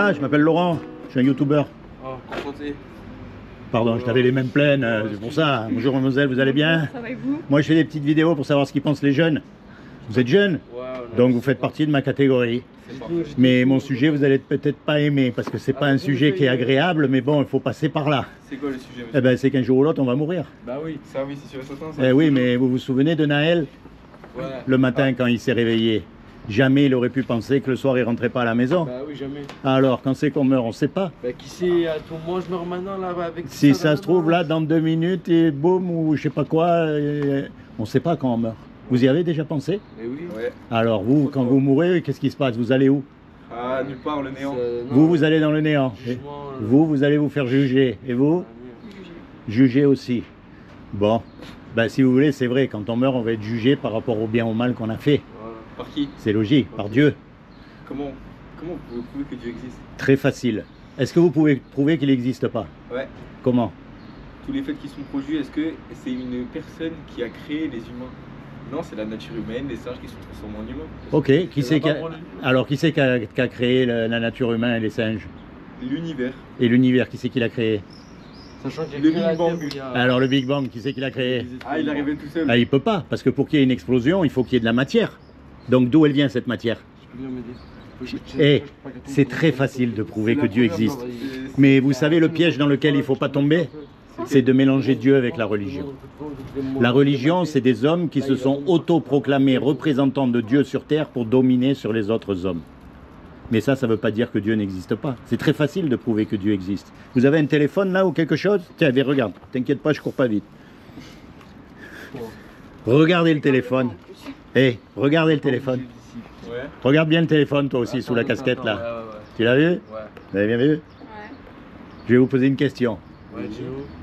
va? Je m'appelle Laurent, je suis un youtubeur. Oh, enchanté. Pardon, je t'avais les mêmes plaines, c'est pour ça. Bonjour mademoiselle, vous allez bien? Ça va et vous? Moi je fais des petites vidéos pour savoir ce qu'ils pensent les jeunes. Vous êtes jeune? Ouais, Donc vous faites partie de ma catégorie. Mais mon sujet vous allez peut-être pas aimer parce que c'est pas un sujet qui est agréable, mais bon, il faut passer par là. C'est quoi le sujet, monsieur? Eh ben c'est qu'un jour ou l'autre on va mourir. Bah oui, ça oui, c'est sûr et certain. Ça. Eh oui, mais vous vous souvenez de Naël? Ouais. Le matin quand il s'est réveillé? Jamais il aurait pu penser que le soir il rentrait pas à la maison. Bah oui, jamais. Alors quand c'est qu'on meurt, on sait pas. Bah qui sait, moi je meurs maintenant là avec... Si ça se trouve là dans 2 minutes et boum ou je sais pas quoi, on sait pas quand on meurt. Vous y avez déjà pensé? Eh oui. Ouais. Alors vous, quand vous mourrez, qu'est-ce qui se passe? Vous allez où? Ah, nulle part, le néant. Vous allez dans le néant. Vous allez vous faire juger. Et vous? Juger aussi. Bon, ben, si vous voulez, c'est vrai, quand on meurt, on va être jugé par rapport au bien ou au mal qu'on a fait. Voilà. Par qui? C'est logique, par Dieu. Comment vous pouvez prouver que Dieu existe? Très facile. Est-ce que vous pouvez prouver qu'il n'existe pas? Ouais. Comment? Tous les faits qui sont produits, est-ce que c'est une personne qui a créé les humains? Non, c'est la nature humaine, les singes qui sont transformés en humains. Ok, qui c'est alors qui c'est qui a créé la nature humaine et les singes? L'univers. Et l'univers, qui c'est qui l'a créé? Sachant qu'il y a le Big Bang. Alors le Big Bang, qui c'est qui l'a créé? Ah, il est arrivé tout seul. Ah, il peut pas, parce que pour qu'il y ait une explosion, il faut qu'il y ait de la matière. Donc d'où elle vient cette matière? Et c'est très facile de prouver que Dieu existe. Mais vous savez le piège dans lequel il ne faut pas tomber? C'est de mélanger Dieu avec la religion. La religion, c'est des hommes qui se sont autoproclamés représentants de Dieu sur terre pour dominer sur les autres hommes. Mais ça ne veut pas dire que Dieu n'existe pas. C'est très facile de prouver que Dieu existe. Vous avez un téléphone là ou quelque chose? Tiens, regarde, t'inquiète pas, je cours pas vite. Regardez le téléphone. Hé, regardez le téléphone. Regarde bien le téléphone toi aussi sous la casquette là. Tu l'as vu? Ouais. Vous avez bien vu? Ouais. Je vais vous poser une question. Ouais,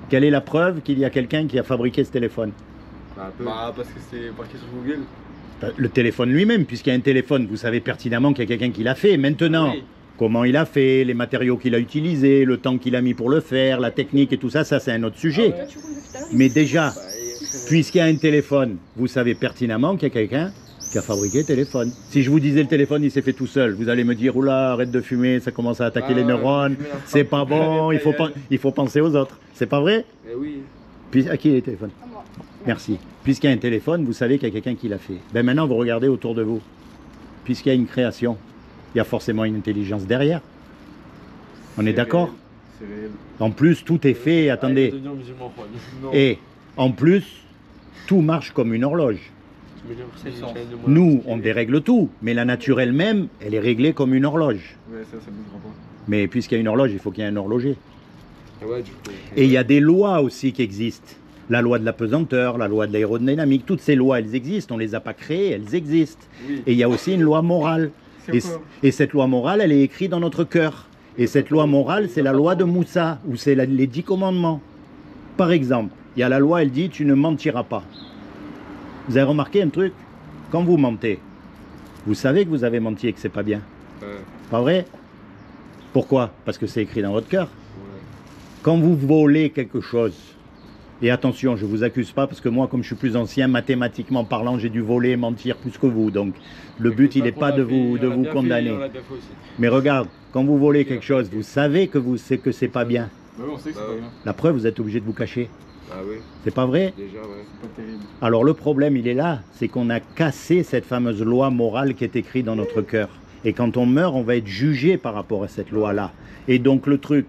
quelle est la preuve qu'il y a quelqu'un qui a fabriqué ce téléphone? Bah parce que c'est marqué sur Google. Le téléphone lui-même, puisqu'il y a un téléphone, vous savez pertinemment qu'il y a quelqu'un qui l'a fait. Maintenant, oui. Comment il a fait, les matériaux qu'il a utilisés, le temps qu'il a mis pour le faire, la technique et tout ça, ça c'est un autre sujet. Ah ouais. Mais déjà, puisqu'il y a un téléphone, vous savez pertinemment qu'il y a quelqu'un qui a fabriqué le téléphone. Si je vous disais le téléphone il s'est fait tout seul, vous allez me dire oula arrête de fumer, ça commence à attaquer les neurones, c'est pas bon, il faut penser aux autres. C'est pas vrai? Oui. Puis à qui est le téléphone? Merci. Puisqu'il y a un téléphone, vous savez qu'il y a quelqu'un qui l'a fait. Ben maintenant vous regardez autour de vous. Puisqu'il y a une création, il y a forcément une intelligence derrière. On est d'accord? C'est réel. En plus tout est fait, attendez. Et en plus, tout marche comme une horloge. Nous, on dérègle tout, mais la nature elle-même, elle est réglée comme une horloge. Ouais, ça bougera pas. Mais puisqu'il y a une horloge, il faut qu'il y ait un horloger. Ouais, du coup. Et il y a des lois aussi qui existent. La loi de la pesanteur, la loi de l'aérodynamique, toutes ces lois, elles existent. On ne les a pas créées, elles existent. Oui. Et il y a aussi une loi morale. Et cette loi morale, elle est écrite dans notre cœur. Et cette loi morale, c'est la loi de Moussa, ou c'est les 10 commandements. Par exemple, il y a la loi, elle dit, tu ne mentiras pas. Vous avez remarqué un truc? Quand vous mentez, vous savez que vous avez menti et que c'est pas bien. Pas vrai? Pourquoi? Parce que c'est écrit dans votre cœur. Quand vous volez quelque chose, et attention, je ne vous accuse pas parce que moi, comme je suis plus ancien, mathématiquement parlant, j'ai dû voler, mentir plus que vous. Donc le but, il n'est pas de vous condamner. Mais regarde, quand vous volez quelque chose, vous savez que c'est pas bien. On sait que c'est pas bien. La preuve, vous êtes obligé de vous cacher. Ah oui. C'est pas vrai? Déjà, ouais, c'est pas terrible. Alors le problème, il est là, c'est qu'on a cassé cette fameuse loi morale qui est écrite dans notre cœur. Et quand on meurt, on va être jugé par rapport à cette loi-là. Et donc le truc,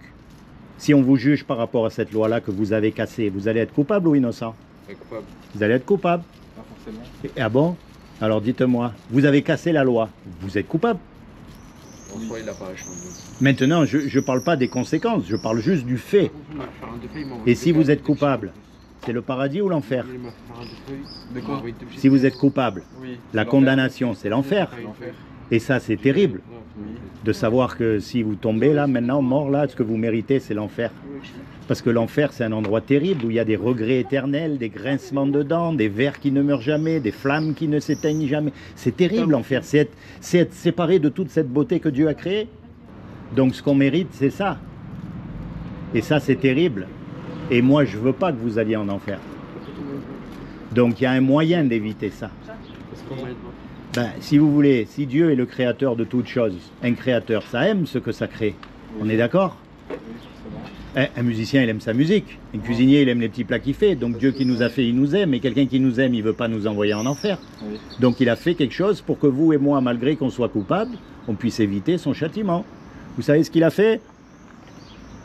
si on vous juge par rapport à cette loi-là que vous avez cassée, vous allez être coupable ou innocent? Coupable. Vous allez être coupable. Pas forcément. Ah bon? Alors dites-moi, vous avez cassé la loi, vous êtes coupable. En soi, il n'a pas changé. Maintenant, je ne parle pas des conséquences, je parle juste du fait. Et si vous êtes coupable, c'est le paradis ou l'enfer? De quoi? Si vous êtes coupable, oui, la condamnation, c'est l'enfer. Et ça, c'est terrible. Oui. De savoir que si vous tombez là, maintenant, mort là, ce que vous méritez, c'est l'enfer. Parce que l'enfer, c'est un endroit terrible où il y a des regrets éternels, des grincements de dents, des vers qui ne meurent jamais, des flammes qui ne s'éteignent jamais. C'est terrible l'enfer, c'est être séparé de toute cette beauté que Dieu a créée. Donc ce qu'on mérite, c'est ça. Et ça, c'est terrible. Et moi, je ne veux pas que vous alliez en enfer. Donc il y a un moyen d'éviter ça. Ben, si vous voulez, si Dieu est le créateur de toutes choses, un créateur, ça aime ce que ça crée. On est d'accord? Un musicien, il aime sa musique. Un cuisinier, il aime les petits plats qu'il fait. Donc Dieu qui nous a fait, il nous aime. Et quelqu'un qui nous aime, il ne veut pas nous envoyer en enfer. Donc il a fait quelque chose pour que vous et moi, malgré qu'on soit coupables, on puisse éviter son châtiment. Vous savez ce qu'il a fait?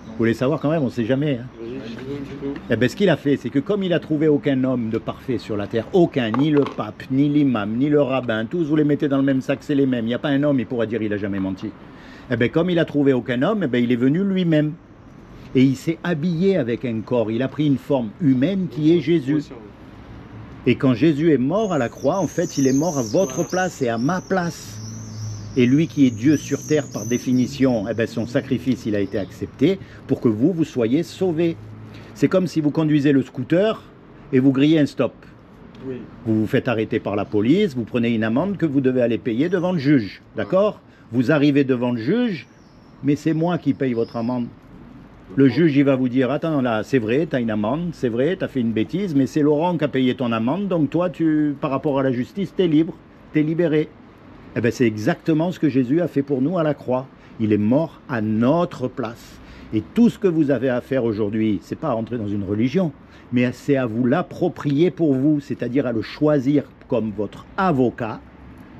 Vous voulez savoir quand même, on ne sait jamais. Hein. Eh ben, ce qu'il a fait, c'est que comme il a trouvé aucun homme de parfait sur la terre, aucun, ni le pape, ni l'imam, ni le rabbin, tous vous les mettez dans le même sac, c'est les mêmes. Il n'y a pas un homme, il pourra dire il n'a jamais menti. Eh ben, comme il a trouvé aucun homme, eh ben, il est venu lui-même. Et il s'est habillé avec un corps, il a pris une forme humaine qui est Jésus. Et quand Jésus est mort à la croix, en fait, il est mort à votre place et à ma place. Et lui qui est Dieu sur terre par définition, eh ben, son sacrifice, il a été accepté pour que vous soyez sauvés. C'est comme si vous conduisez le scooter et vous grillez un stop. Oui. Vous vous faites arrêter par la police, vous prenez une amende que vous devez aller payer devant le juge. D'accord? Vous arrivez devant le juge, mais c'est moi qui paye votre amende. Le juge, il va vous dire, attends, là, c'est vrai, tu as une amende, c'est vrai, tu as fait une bêtise, mais c'est Laurent qui a payé ton amende, donc toi, par rapport à la justice, tu es libre, tu es libéré. Eh bien, c'est exactement ce que Jésus a fait pour nous à la croix. Il est mort à notre place. Et tout ce que vous avez à faire aujourd'hui, c'est pas à rentrer dans une religion, mais c'est à vous l'approprier pour vous, c'est-à-dire à le choisir comme votre avocat.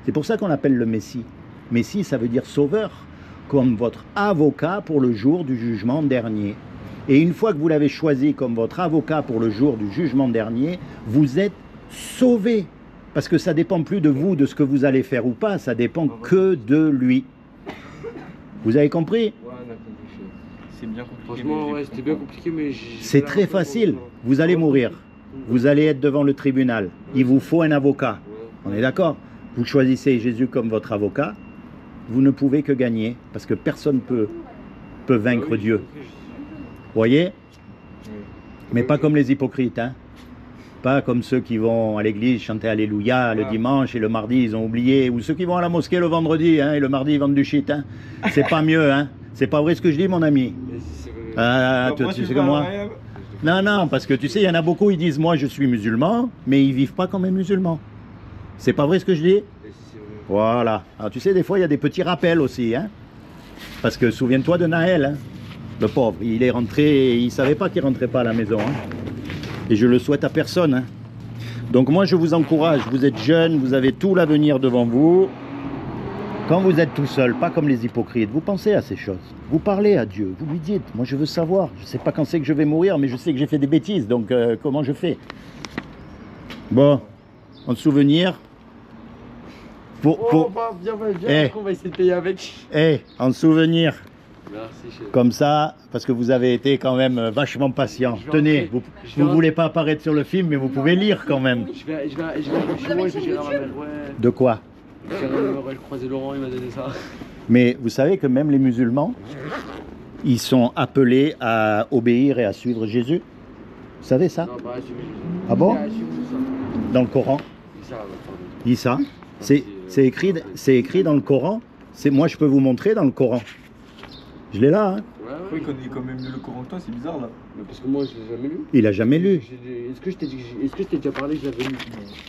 C'est pour ça qu'on appelle le Messie. Messie, ça veut dire sauveur, comme votre avocat pour le jour du jugement dernier. Et une fois que vous l'avez choisi comme votre avocat pour le jour du jugement dernier, vous êtes sauvé. Parce que ça ne dépend plus de vous, de ce que vous allez faire ou pas, ça dépend que de lui. Vous avez compris? C'est bien compliqué. Franchement, ouais, c'était bien compliqué, mais... C'est très facile. Vous allez mourir. Vous allez être devant le tribunal. Il vous faut un avocat. On est d'accord? Vous choisissez Jésus comme votre avocat. Vous ne pouvez que gagner, parce que personne peut vaincre Dieu. Vous voyez? Mais pas comme les hypocrites, hein? Pas comme ceux qui vont à l'église chanter Alléluia le dimanche et le mardi ils ont oublié, ou ceux qui vont à la mosquée le vendredi hein, et le mardi ils vendent du shit. Hein. C'est pas mieux, hein? C'est pas vrai ce que je dis, mon ami. Tu sais que moi. Non, non, parce que tu sais, il y en a beaucoup, ils disent moi je suis musulman, mais ils vivent pas comme un musulman. C'est pas vrai ce que je dis? Voilà. Alors tu sais, des fois il y a des petits rappels aussi, hein? Parce que souviens-toi de Naël, hein? Le pauvre, il est rentré, il savait pas qu'il rentrait pas à la maison. Hein? Et je le souhaite à personne. Hein. Donc moi je vous encourage, vous êtes jeunes, vous avez tout l'avenir devant vous. Quand vous êtes tout seul, pas comme les hypocrites, vous pensez à ces choses. Vous parlez à Dieu, vous lui dites, moi je veux savoir, je ne sais pas quand c'est que je vais mourir, mais je sais que j'ai fait des bêtises, donc comment je fais? Bon, en souvenir... On va essayer de payer avec. En souvenir... Merci, chef. Comme ça, parce que vous avez été quand même vachement patient. Tenez, vous ne voulez pas apparaître sur le film, mais vous pouvez lire quand même. Je vais chez moi, je vais gérer ma mère. Ouais. De quoi? Je croisais Laurent, il m'a donné ça. Mais vous savez que même les musulmans, ils sont appelés à obéir et à suivre Jésus. Vous savez ça? Non, pas à suivre Jésus. Ah bon? Dans le Coran? Isa. C'est écrit dans le Coran. Moi, je peux vous montrer dans le Coran. Je l'ai là, hein. Oui, il connaît quand même mieux le Coran que toi, c'est bizarre là. Mais parce que moi je l'ai jamais lu. Il a jamais lu. Est-ce que je t'ai déjà parlé que je l'avais lu?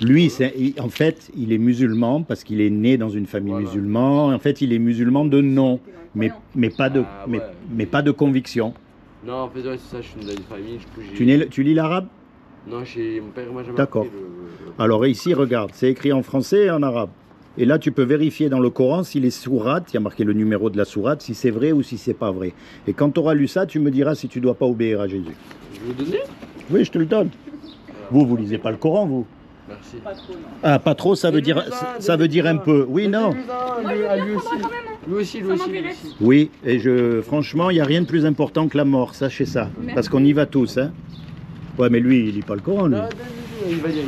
Lui, en fait, il est musulman parce qu'il est né dans une famille musulmane. En fait, il est musulman de nom, mais pas de conviction. Non, en fait, ouais, c'est ça, je suis dans une famille. Tu lis l'arabe? Non, mon père m'a jamais. D'accord. Alors ici, regarde, c'est écrit en français et en arabe. Et là, tu peux vérifier dans le Coran si les sourates, il y a marqué le numéro de la sourate, si c'est vrai ou si c'est pas vrai. Et quand tu auras lu ça, tu me diras si tu dois pas obéir à Jésus. Je vais vous donner? Oui, je te le donne. Vous lisez pas le Coran, vous? Merci. Ah, pas trop, ça veut dire un peu. Oui, non. Lui aussi. Oui, et franchement, il n'y a rien de plus important que la mort, sachez ça. Parce qu'on y va tous, hein. Ouais, mais lui, il lit pas le Coran, lui. Il va lire.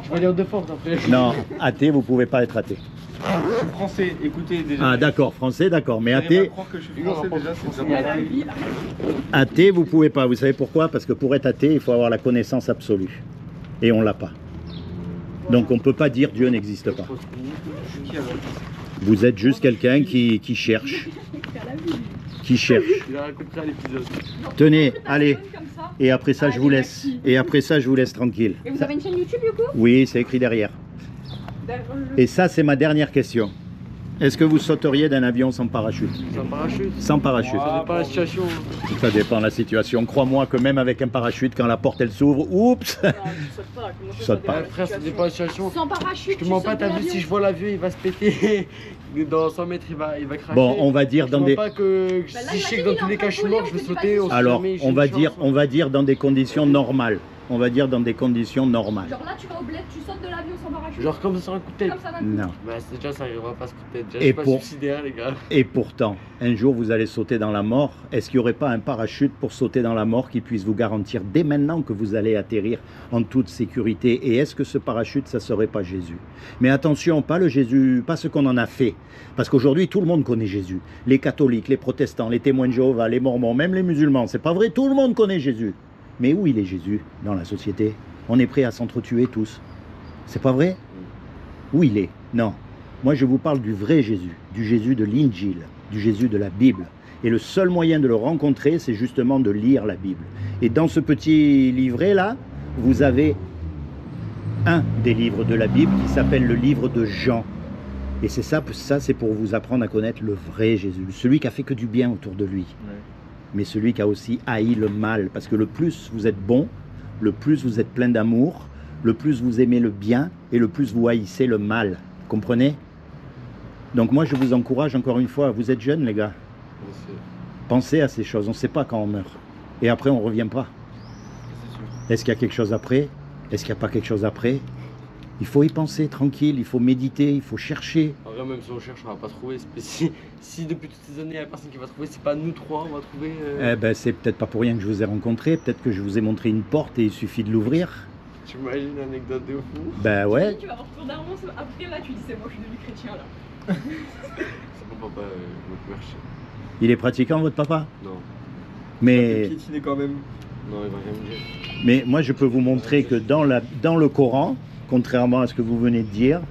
Je vais lire de force après. Non, athée, vous pouvez pas être athée. Je suis français, écoutez déjà. Ah d'accord, français, d'accord, mais athée... Que je suis français déjà, c'est déjà athée, vous pouvez pas, vous savez pourquoi? Parce que pour être athée, il faut avoir la connaissance absolue. Et on l'a pas. Donc on peut pas dire Dieu n'existe pas. Vous êtes juste quelqu'un qui cherche. Qui cherche. Tenez, allez. Et après ça, je vous laisse. Et après ça, je vous laisse tranquille. Et vous avez une chaîne YouTube du coup? Oui, c'est écrit derrière. Et ça, c'est ma dernière question. Est-ce que vous sauteriez d'un avion sans parachute? Sans parachute? Sans parachute. Ça dépend de la situation. Ça dépend de la situation. Crois-moi que même avec un parachute, quand la porte elle s'ouvre, oups! Non, tu sautes pas. Comment Tu sautes pas. Frère, ça dépend de la situation. Sans parachute, Je te mens pas, t'as vu, si je vois l'avion, il va se péter. Dans 100 mètres, il va cracher. Bon, on va dire dans des... Pas que Bah là, si je sais que dans tous les cas je suis mort, je vais sauter. Alors, on va dire dans des conditions normales. On va dire dans des conditions normales. Genre là, tu vas au bled, tu sautes de l'avion sans parachute. Genre comme ça, un coup de tête. Comme ça d'un coup. Non. Bah, déjà, ça arrivera pas ce coup de tête. Déjà, Et je suis pas pour- suicidaire, les gars. Et pourtant, un jour, vous allez sauter dans la mort. Est-ce qu'il n'y aurait pas un parachute pour sauter dans la mort qui puisse vous garantir dès maintenant que vous allez atterrir en toute sécurité? Et est-ce que ce parachute, ça ne serait pas Jésus? Mais attention, pas le Jésus, pas ce qu'on en a fait. Parce qu'aujourd'hui, tout le monde connaît Jésus. Les catholiques, les protestants, les témoins de Jéhovah, les mormons, même les musulmans. C'est pas vrai, tout le monde connaît Jésus. Mais où il est Jésus dans la société? On est prêt à s'entretuer tous. C'est pas vrai? Où il est? Non. Moi, je vous parle du vrai Jésus, du Jésus de l'Injil, du Jésus de la Bible. Et le seul moyen de le rencontrer, c'est justement de lire la Bible. Et dans ce petit livret-là, vous avez un des livres de la Bible qui s'appelle le livre de Jean. Et c'est ça c'est pour vous apprendre à connaître le vrai Jésus, celui qui a fait que du bien autour de lui. Ouais. Mais celui qui a aussi haï le mal. Parce que le plus vous êtes bon, le plus vous êtes plein d'amour, le plus vous aimez le bien et le plus vous haïssez le mal. Comprenez? Donc moi je vous encourage encore une fois, vous êtes jeunes les gars, pensez à ces choses, on ne sait pas quand on meurt. Et après on ne revient pas. C'est sûr. Est-ce qu'il y a quelque chose après? Est-ce qu'il n'y a pas quelque chose après? Il faut y penser tranquille, il faut méditer, il faut chercher. En vrai, même si on cherche, on va pas trouver. Si depuis toutes ces années, il y a personne qui va trouver, c'est pas nous trois, on va trouver. Eh ben c'est peut-être pas pour rien que je vous ai rencontré, peut-être que je vous ai montré une porte et il suffit de l'ouvrir. Tu imagines une anecdote de fou? Ben ouais. Tu vas avoir peur d'un monstre, après là, tu dis c'est moi, je suis devenu chrétien là. C'est mon papa, le marché. Il est pratiquant votre papa? Non, Mais, Piétiner quand même. non, il va rien me dire. mais moi je peux vous montrer que dans le Coran, contrairement à ce que vous venez de dire,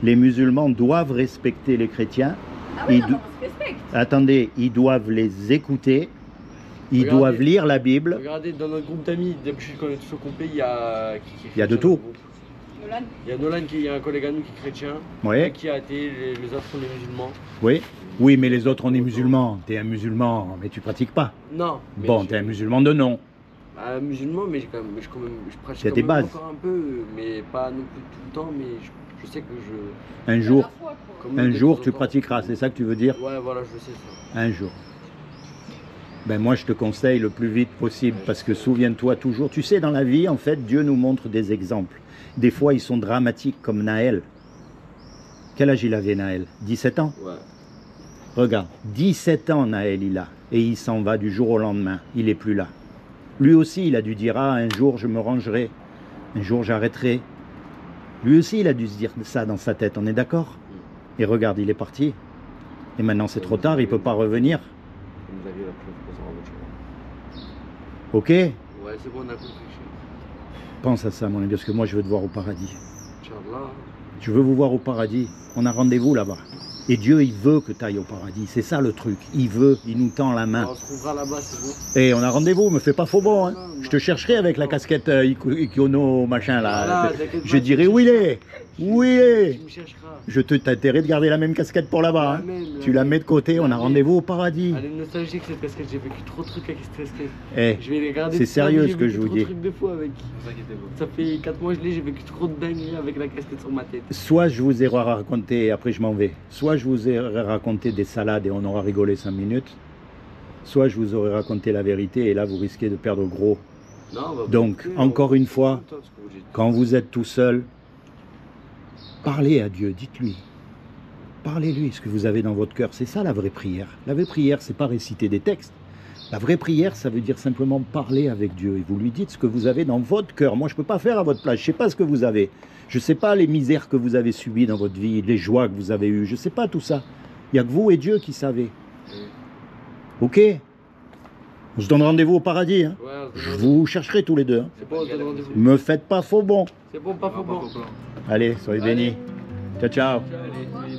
les musulmans doivent respecter les chrétiens. Ah oui, Ils non, do- non, on se respecte. Attendez, ils doivent les écouter, ils Regardez. doivent lire la Bible. Regardez, dans notre groupe d'amis, d'habitude quand on est tous au complet, il y a. Il y a de tout. Nolan, Il y a Nolan qui est un collègue à nous qui est chrétien, Oui, qui a athée, les autres sont des musulmans. oui. Oui, mais les autres, on est musulmans. T'es un musulman, mais tu pratiques pas. Non. mais Bon, je- t'es un musulman de nom. musulman, mais je pratique Il y a quand des même bases. encore un peu, mais pas non plus tout le temps, mais je sais que je. Un jour, à la fois, quoi. comme un de jour, temps tu en temps. pratiqueras. C'est ça que tu veux dire? Ouais, voilà, je sais ça. Un jour. Ben moi, je te conseille le plus vite possible, parce que souviens-toi toujours. Tu sais, dans la vie, en fait, Dieu nous montre des exemples. Des fois, ils sont dramatiques, comme Naël. Quel âge il avait, Naël? 17 ans? Ouais. Regarde, 17 ans Naël il a, et il s'en va du jour au lendemain, il n'est plus là. Lui aussi il a dû dire, ah un jour je me rangerai, un jour j'arrêterai. Lui aussi il a dû se dire ça dans sa tête, on est d'accord? Et regarde, il est parti. Et maintenant c'est trop tard, il ne peut pas revenir. Vous aviez la preuve pour ça en voiture. Ok? Ouais, c'est bon, on a compris. Pense à ça mon ami, parce que moi je veux te voir au paradis. Inch'Allah. Je veux vous voir au paradis, on a rendez-vous là-bas. Et Dieu il veut que tu ailles au paradis, c'est ça le truc. Il veut, il nous tend la main. On se trouvera là-bas, c'est bon. Et on a rendez-vous, me fais pas faux bon. Hein. Je te chercherai avec la casquette Ikono machin là. Voilà, t'inquiète Je pas, dirai tu où il est. Où il est. Tu me chercheras. T'as intérêt de garder la même casquette pour là-bas. Hein. Tu la mets de côté, on a rendez-vous au paradis. Elle est nostalgique cette casquette, j'ai vécu trop de trucs avec cette casquette. Eh, Je vais les garder. c'est toute ma vie, sérieux j'ai ce que vécu je vous trop dis. de trucs de fou avec. Ne vous inquiétez pas. Ça fait 4 mois que je l'ai, j'ai vécu trop de dingueries avec la casquette sur ma tête. soit je vous ai raconté, et après je m'en vais, soit je vous ai raconté des salades et on aura rigolé 5 minutes, soit je vous aurais raconté la vérité et là vous risquez de perdre gros. Non, bah, Donc, écoutez, encore on- une fois, ce que vous dites. Quand vous êtes tout seul, parlez à Dieu, dites-lui. Parlez-lui ce que vous avez dans votre cœur. C'est ça la vraie prière. La vraie prière, c'est pas réciter des textes. La vraie prière, ça veut dire simplement parler avec Dieu. Et vous lui dites ce que vous avez dans votre cœur. Moi, je ne peux pas faire à votre place. Je ne sais pas ce que vous avez. Je ne sais pas les misères que vous avez subies dans votre vie, les joies que vous avez eues. Je ne sais pas tout ça. Il n'y a que vous et Dieu qui savez. Ok? On se donne rendez-vous au paradis. Hein? Ouais, on se Je donne- vous chercherai tous les deux. Hein? C'est bon, on se donne rendez-vous. Me faites pas faux bon. C'est bon, pas faux bon. Allez, soyez bénis. Ciao, ciao. Allez,